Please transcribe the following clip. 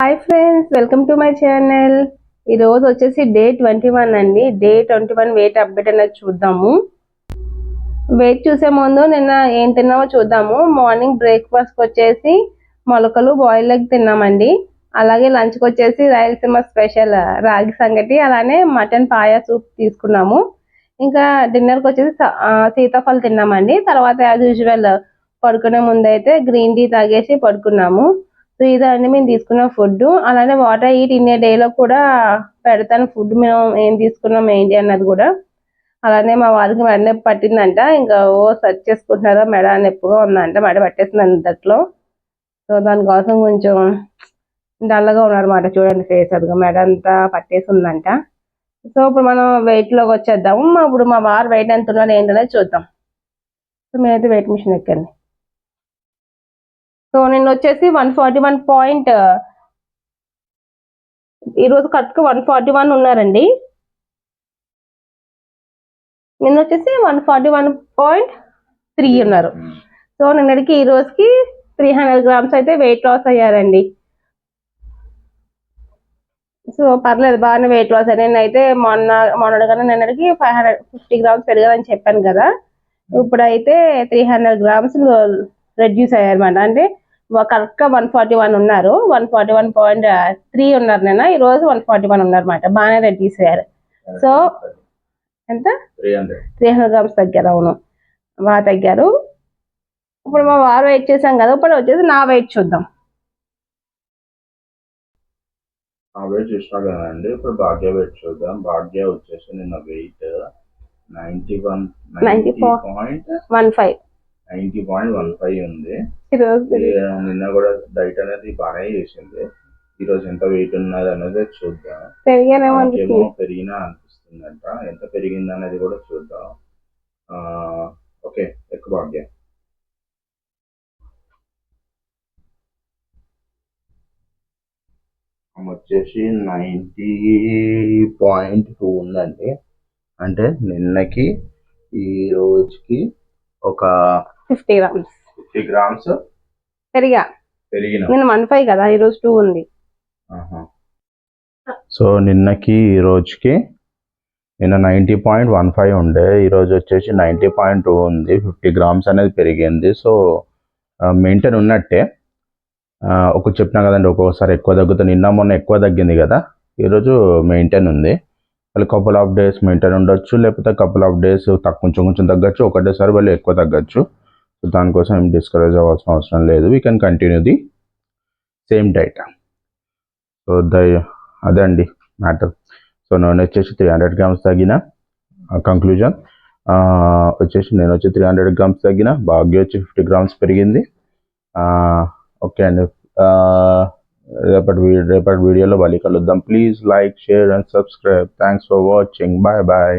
Hi friends, welcome to my channel. ఈరోజు వచ్చేసి day 21 అండి. డే 21 వెయిట్ అప్డేట్ అనేది చూద్దాము. వెయిట్ చూసే ముందు నిన్న ఏం తిన్నామో చూద్దాము. మార్నింగ్ బ్రేక్ఫాస్ట్ వచ్చేసి మొలకలు బాయిల్ ఎగ్ తిన్నామండి. అలాగే లంచ్కి వచ్చేసి రాయలసీమ స్పెషల్ రాగి సంగటి, అలానే మటన్ పాయా సూప్ తీసుకున్నాము. ఇంకా డిన్నర్కి వచ్చేసి సీతాఫలం తిన్నామండి. తర్వాత యాజ్ యూజువల్ పడుకునే ముందు అయితే గ్రీన్ టీ తాగేసి పడుకున్నాము. సో ఇదండి మేము తీసుకున్న ఫుడ్. అలానే వాటర్ ఈట్ ఇన్ ఏ డేలో కూడా పెడతాను ఫుడ్, మేము ఏం తీసుకున్నాం ఏంటి అన్నది కూడా. అలానే మా వాళ్ళకి మెడ నొప్పి పట్టిందంట, ఇంకా సెర్చ్ చేసుకుంటున్నారో మెడ నొప్పిగా ఉందంట, మెడ పట్టేస్తుంది అంతట్లో. సో దానికోసం కొంచెం డల్గా ఉన్నారన్నమాట. చూడండి ఫేస్, అదిగా మెడ అంతా పట్టేసి ఉందంట. సో ఇప్పుడు మనం వెయిట్లోకి వచ్చేద్దాము. ఇప్పుడు మా వారు వెయిట్ ఎంత ఉన్నారో ఏంటనేది చూద్దాం. సో మేమైతే వెయిట్ మిషన్ ఎక్కండి. సో నిన్న వచ్చేసి 141 ఈరోజు కరెక్ట్గా 141 ఉన్నారండి. నిన్న వచ్చేసి 141.3 ఉన్నారు. సో నిన్నటికి ఈ రోజుకి 300 గ్రామ్స్ అయితే వెయిట్ లాస్ అయ్యారండి. సో పర్లేదు, బాగానే వెయిట్ లాస్ అయ్యారు. నేనైతే మొన్నటి కన్నా నిన్నటికి 550 గ్రామ్స్ పెరిగారని చెప్పాను కదా. ఇప్పుడైతే 300 గ్రామ్స్ రెడ్యూస్ అయ్యారన్నమాట. అంటే కరెక్ట్గా 141 ఉన్నారు, 141.3 ఉన్నారు నిన్న. ఈరోజు 141 ఉన్నారన్నమాట. బాగానే రెడ్యూస్ అయ్యారు. సో ఎంత 300 గ్రామ్స్ తగ్గారు. అవును, బాగా తగ్గారు. ఇప్పుడు మా వారు వెయిట్ చేసాం కదా, ఇప్పుడు వచ్చేసి నా వెయిట్ చూద్దాం. వెయిట్ చూసినా కదండి. ఇప్పుడు భాగ్య వెయిట్ చూద్దాం. భాగ్య వచ్చేసి నిన్న వెయిట్ 90.15 ఉంది. నిన్న కూడా డైట్ అనేది బాగానే చేసింది. ఈ రోజు ఎంత వెయిట్ ఉన్నది అనేది చూద్దాం. ఏమో పెరిగినా అనిపిస్తుందంట. ఎంత పెరిగింది అనేది కూడా చూద్దాం. ఓకే, ఎక్కువ భాగ్య. వచ్చేసి 90.2 ఉందండి. అంటే నిన్నకి ఈ రోజుకి ఒక 50 గ్రామ్స్ పెరిగిన. నిన్న 15 కదా, ఈరోజు 2 ఉంది. సో నిన్నకి ఈ రోజుకి నిన్న 90.15 ఉండే, ఈరోజు వచ్చేసి 90.2 ఉంది. 50 గ్రామ్స్ అనేది పెరిగింది. సో మెయింటైన్ ఉన్నట్టే. ఒక చెప్పినా కదండి, ఒక్కొక్కసారి ఎక్కువ తగ్గుతుంది. నిన్న మొన్న ఎక్కువ తగ్గింది కదా, ఈరోజు మెయింటైన్ ఉంది. మళ్ళీ కపుల్ ఆఫ్ డేస్ మెయింటైన్ ఉండొచ్చు, లేకపోతే కపుల్ ఆఫ్ డేస్ కొంచెం కొంచెం తగ్గచ్చు, ఒకటేసారి మళ్ళీ ఎక్కువ తగ్గచ్చు. సో దానికోసం ఏం డిస్కరేజ్ అవ్వాల్సిన అవసరం లేదు. We can continue the same diet. So అదే అండి మ్యాటర్. సో నేను వచ్చేసి 300 గ్రామ్స్ తగ్గిన. కంక్లూజన్ వచ్చేసి నేను వచ్చి 300 గ్రామ్స్ తగ్గిన, భాగ్య వచ్చి 50 గ్రామ్స్ పెరిగింది. ఓకే అండి, రేపటి వీడియోలో మళ్ళీ కలుద్దాం. Please like, share and subscribe. Thanks for watching. Bye bye.